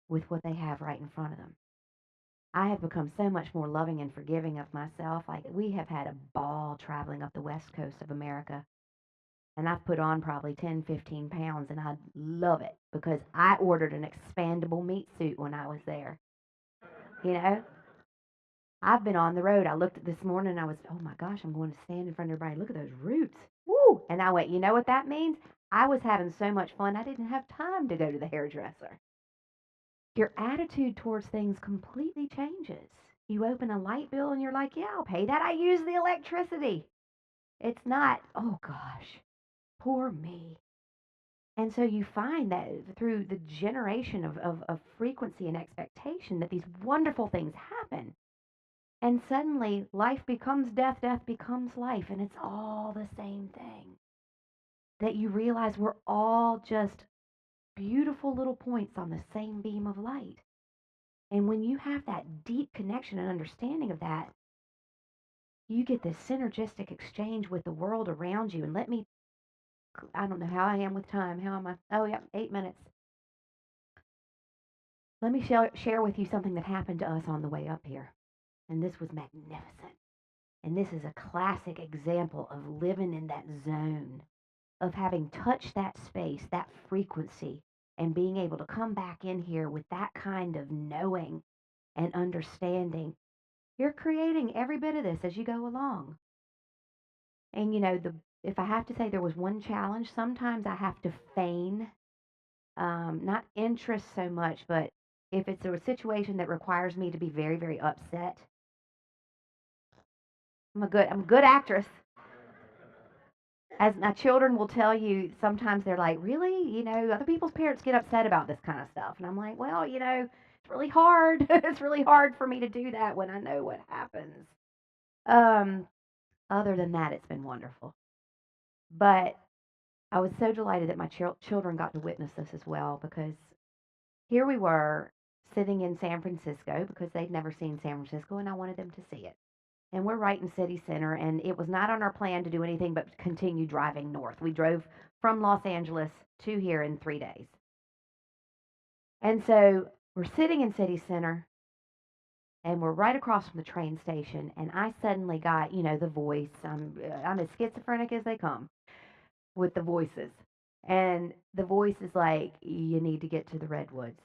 with what they have right in front of them. I have become so much more loving and forgiving of myself. Like, we have had a ball traveling up the west coast of America. And I've put on probably 10, 15 pounds, and I love it because I ordered an expandable meat suit when I was there. You know, I've been on the road. I looked at this morning and I was, oh my gosh, I'm going to stand in front of everybody. Look at those roots. Woo! And I went, you know what that means? I was having so much fun, I didn't have time to go to the hairdresser. Your attitude towards things completely changes. You open a light bill and you're like, yeah, I'll pay that. I use the electricity. It's not, oh gosh, poor me. And so you find that through the generation of frequency and expectation that these wonderful things happen. And suddenly life becomes death, death becomes life, and it's all the same thing. That you realize we're all just beautiful little points on the same beam of light. And when you have that deep connection and understanding of that, you get this synergistic exchange with the world around you. And I don't know how I am with time. How am I? Oh, yeah, 8 minutes. Let me share with you something that happened to us on the way up here. And this was magnificent. And this is a classic example of living in that zone, of having touched that space, that frequency, and being able to come back in here with that kind of knowing and understanding. You're creating every bit of this as you go along. And if I have to say there was one challenge, sometimes I have to feign, not interest so much, but if it's a situation that requires me to be very, very upset, I'm a good actress. As my children will tell you, sometimes they're like, really? Other people's parents get upset about this kind of stuff. And I'm like, well, it's really hard. It's really hard for me to do that when I know what happens. Um, Other than that, it's been wonderful. But I was so delighted that my children got to witness this as well, because here we were sitting in San Francisco because they'd never seen San Francisco and I wanted them to see it. And we're right in city center, and it was not on our plan to do anything but continue driving north. We drove from Los Angeles to here in 3 days. And so we're sitting in city center, and we're right across from the train station, and I suddenly got, the voice. I'm as schizophrenic as they come with the voices. And the voice is like, you need to get to the Redwoods.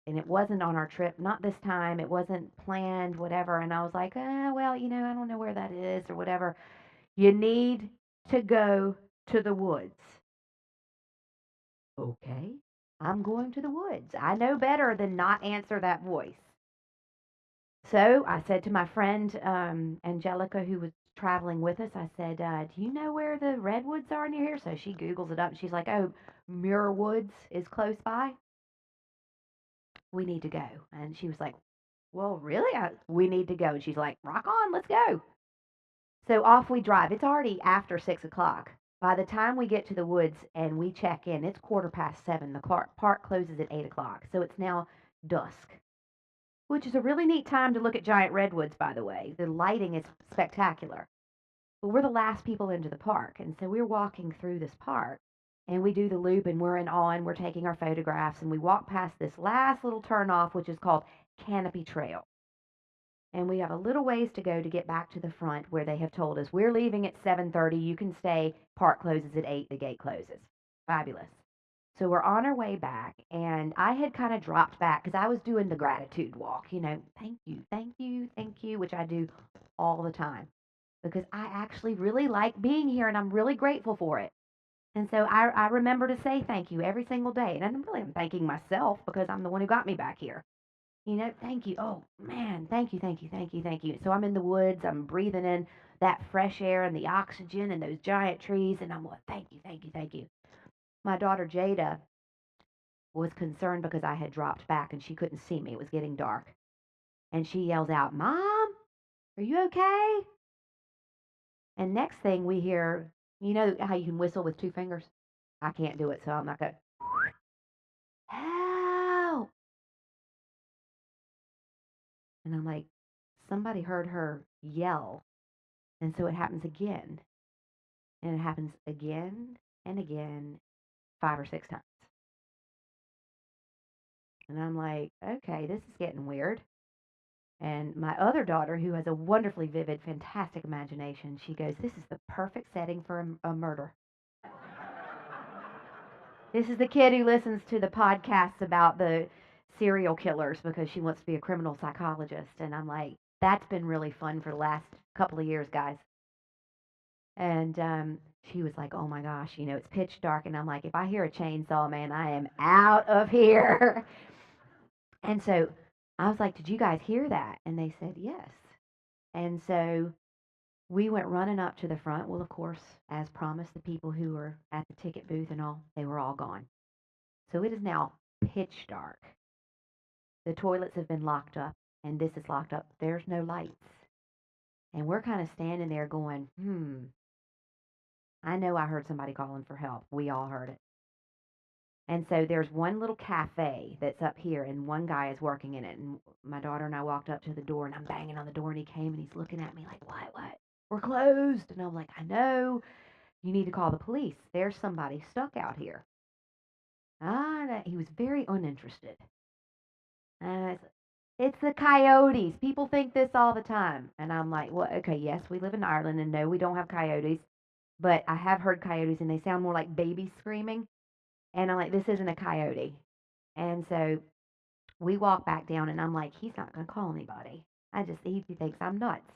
And it wasn't on our trip, not this time. It wasn't planned, whatever. And I was like, well, I don't know where that is or whatever. You need to go to the woods. Okay, I'm going to the woods. I know better than not answer that voice. So I said to my friend Angelica, who was traveling with us, I said, do you know where the redwoods are near here? So she Googles it up and she's like, oh, Muir Woods is close by. We need to go. And she was like, well, really? We need to go. And she's like, rock on, let's go. So off we drive. It's already after 6 o'clock. By the time we get to the woods and we check in, it's 7:15. The park closes at 8 o'clock. So it's now dusk, which is a really neat time to look at giant redwoods, by the way. The lighting is spectacular. But we're the last people into the park. And so we're walking through this park and we do the loop and we're in awe and we're taking our photographs and we walk past this last little turn off, which is called Canopy Trail. And we have a little ways to go to get back to the front where they have told us we're leaving at 7:30. You can stay. Park closes at 8. The gate closes. Fabulous. So we're on our way back, and I had kind of dropped back because I was doing the gratitude walk. Thank you, thank you, thank you, which I do all the time because I actually really like being here and I'm really grateful for it. And so I remember to say thank you every single day. And I'm thanking myself because I'm the one who got me back here. Thank you. Oh, man, thank you, thank you, thank you, thank you. So I'm in the woods, I'm breathing in that fresh air and the oxygen and those giant trees, and I'm like, thank you, thank you, thank you. My daughter Jada was concerned because I had dropped back and she couldn't see me. It was getting dark. And she yells out, Mom, are you okay? And next thing we hear, you know how you can whistle with 2 fingers? I can't do it, so I'm not going to. Help! And I'm like, somebody heard her yell. And so it happens again. And it happens again and again, 5 or 6 times. And I'm like, okay, this is getting weird. And my other daughter, who has a wonderfully vivid, fantastic imagination, she goes, this is the perfect setting for a murder. This is the kid who listens to the podcasts about the serial killers because she wants to be a criminal psychologist. And I'm like, that's been really fun for the last couple of years, guys. And she was like, oh my gosh, it's pitch dark. And I'm like, if I hear a chainsaw, man, I am out of here. And so I was like, did you guys hear that? And they said, yes. And so we went running up to the front. Well, of course, as promised, the people who were at the ticket booth and all, they were all gone. So it is now pitch dark. The toilets have been locked up, and this is locked up. There's no lights. And we're kind of standing there going, I know I heard somebody calling for help. We all heard it. And so there's one little cafe that's up here, and one guy is working in it. And my daughter and I walked up to the door, and I'm banging on the door, and he came, and he's looking at me like, what? We're closed. And I'm like, I know. You need to call the police. There's somebody stuck out here. He was very uninterested. It's the coyotes. People think this all the time. And I'm like, well, okay, yes, we live in Ireland, and no, we don't have coyotes. But I have heard coyotes, and they sound more like babies screaming. And I'm like, this isn't a coyote. And so we walk back down, and I'm like, he's not going to call anybody. He thinks I'm nuts.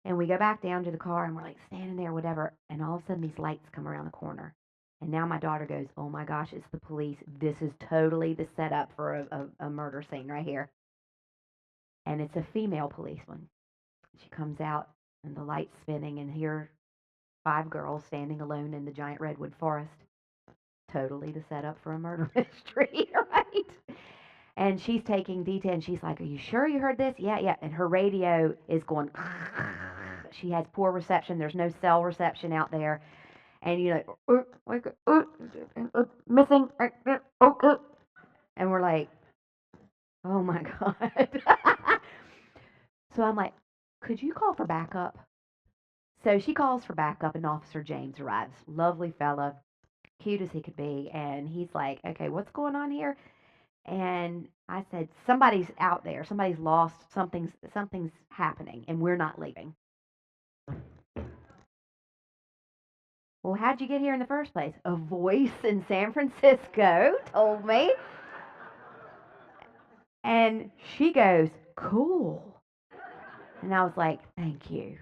And we go back down to the car, and we're like standing there, whatever. And all of a sudden, these lights come around the corner. And now my daughter goes, oh my gosh, it's the police. This is totally the setup for a murder scene right here. And it's a female policeman. She comes out, and the light's spinning, and here are 5 girls standing alone in the giant redwood forest. Totally the setup for a murder mystery, right? And she's taking detail, and she's like, are you sure you heard this? Yeah. And her radio is going, she has poor reception. There's no cell reception out there. And you're like, missing. And we're like, oh my God. So I'm like, could you call for backup? So she calls for backup, and Officer James arrives. Lovely fella, cute as he could be. And he's like, okay, what's going on here? And I said, somebody's out there. Somebody's lost. Something's happening, and we're not leaving. Well, how'd you get here in the first place? A voice in San Francisco told me. And she goes, cool. And I was like, thank you.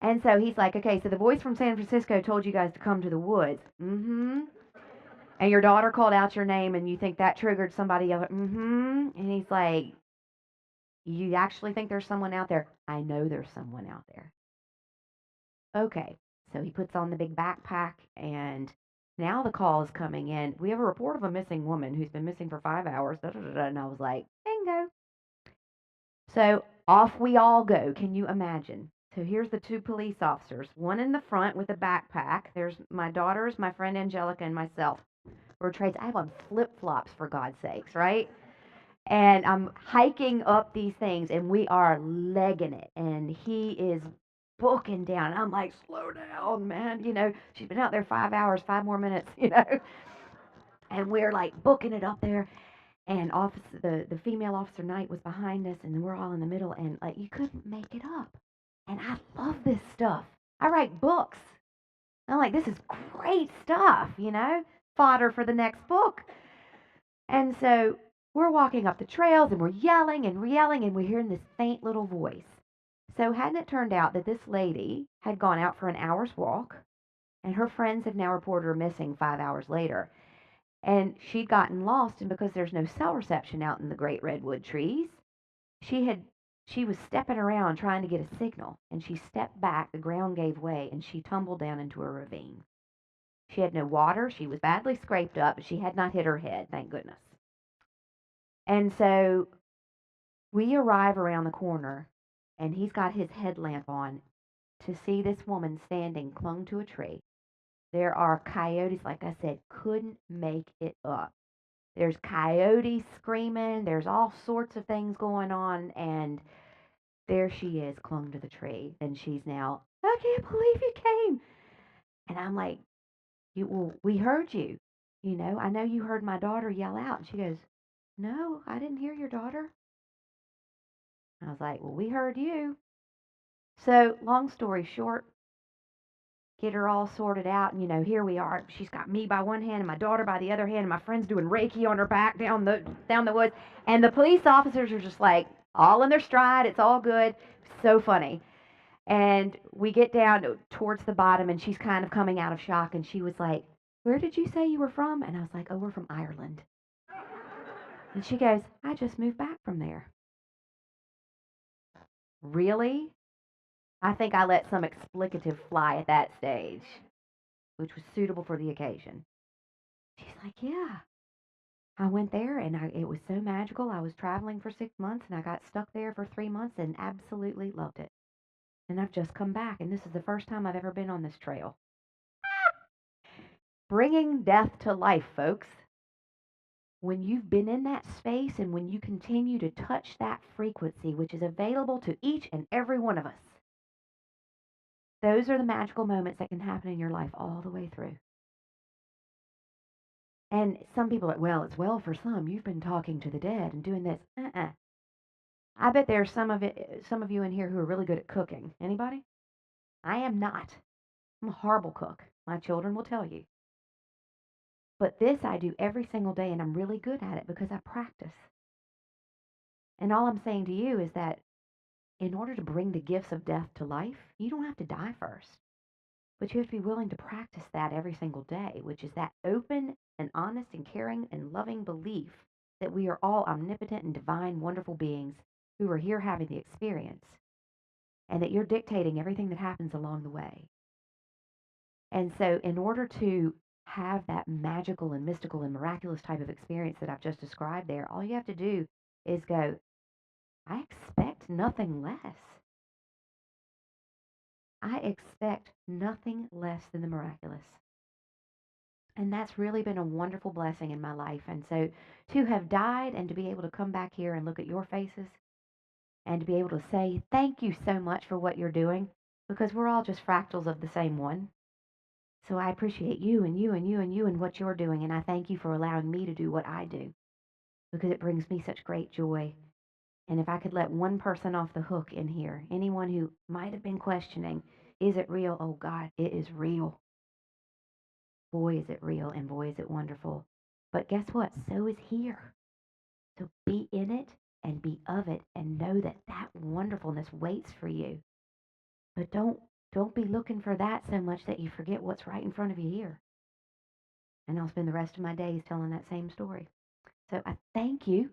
And so he's like, okay, so the voice from San Francisco told you guys to come to the woods. Mm-hmm. And your daughter called out your name, and you think that triggered somebody else. Mm-hmm. And he's like, you actually think there's someone out there? I know there's someone out there. Okay. So he puts on the big backpack, and now the call is coming in. We have a report of a missing woman who's been missing for 5 hours. Da, da, da, da. And I was like, bingo. So off we all go. Can you imagine? So here's the two police officers, one in the front with a backpack. There's my daughters, my friend Angelica, and myself. We're trades. I have on flip flops, for God's sakes, right? And I'm hiking up these things, and we are legging it. And he is booking down. And I'm like, slow down, man. She's been out there 5 hours, 5 more minutes, And we're like booking it up there. And the female officer Knight was behind us, and we're all in the middle, and like you couldn't make it up. And I love this stuff. I write books. I'm like, this is great stuff, fodder for the next book. And so we're walking up the trails, and we're yelling and yelling, and we're hearing this faint little voice. So hadn't it turned out that this lady had gone out for an hour's walk, and her friends have now reported her missing 5 hours later. And she'd gotten lost, and because there's no cell reception out in the great redwood trees, she was stepping around trying to get a signal, and she stepped back, the ground gave way, and she tumbled down into a ravine. She had no water, she was badly scraped up, but she had not hit her head, thank goodness. And so we arrive around the corner, and he's got his headlamp on to see this woman standing clung to a tree. There are coyotes, like I said, couldn't make it up. There's coyotes screaming, there's all sorts of things going on, and there she is, clung to the tree. And she's now, I can't believe you came. And I'm like, well, we heard you. I know you heard my daughter yell out. And she goes, no, I didn't hear your daughter. I was like, well, we heard you. So, long story short, get her all sorted out. And, here we are. She's got me by one hand and my daughter by the other hand. And my friend's doing Reiki on her back down the woods. And the police officers are just like all in their stride. It's all good. So funny. And we get down towards the bottom, and she's kind of coming out of shock. And she was like, where did you say you were from? And I was like, oh, we're from Ireland. And she goes, I just moved back from there. Really? I think I let some explicative fly at that stage, which was suitable for the occasion. She's like, yeah. I went there, and it was so magical. I was traveling for 6 months, and I got stuck there for 3 months and absolutely loved it. And I've just come back, and this is the first time I've ever been on this trail. Bringing death to life, folks. When you've been in that space and when you continue to touch that frequency, which is available to each and every one of us, those are the magical moments that can happen in your life all the way through. And some people are like, well, it's well for some. You've been talking to the dead and doing this. I bet there's some of you in here who are really good at cooking. Anybody? I am not. I'm a horrible cook. My children will tell you. But this I do every single day, and I'm really good at it because I practice. And all I'm saying to you is that in order to bring the gifts of death to life, you don't have to die first. But you have to be willing to practice that every single day, which is that open and honest and caring and loving belief that we are all omnipotent and divine, wonderful beings who are here having the experience, and that you're dictating everything that happens along the way. And so, in order to have that magical and mystical and miraculous type of experience that I've just described there, all you have to do is go, I expect nothing less. I expect nothing less than the miraculous. And that's really been a wonderful blessing in my life. And so to have died and to be able to come back here and look at your faces and to be able to say, thank you so much for what you're doing, because we're all just fractals of the same one. So I appreciate you and you and you and you and what you're doing. And I thank you for allowing me to do what I do, because it brings me such great joy. And if I could let one person off the hook in here, anyone who might have been questioning, is it real? Oh God, it is real. Boy, is it real, and boy, is it wonderful. But guess what? So is here. So be in it and be of it, and know that that wonderfulness waits for you. But don't be looking for that so much that you forget what's right in front of you here. And I'll spend the rest of my days telling that same story. So I thank you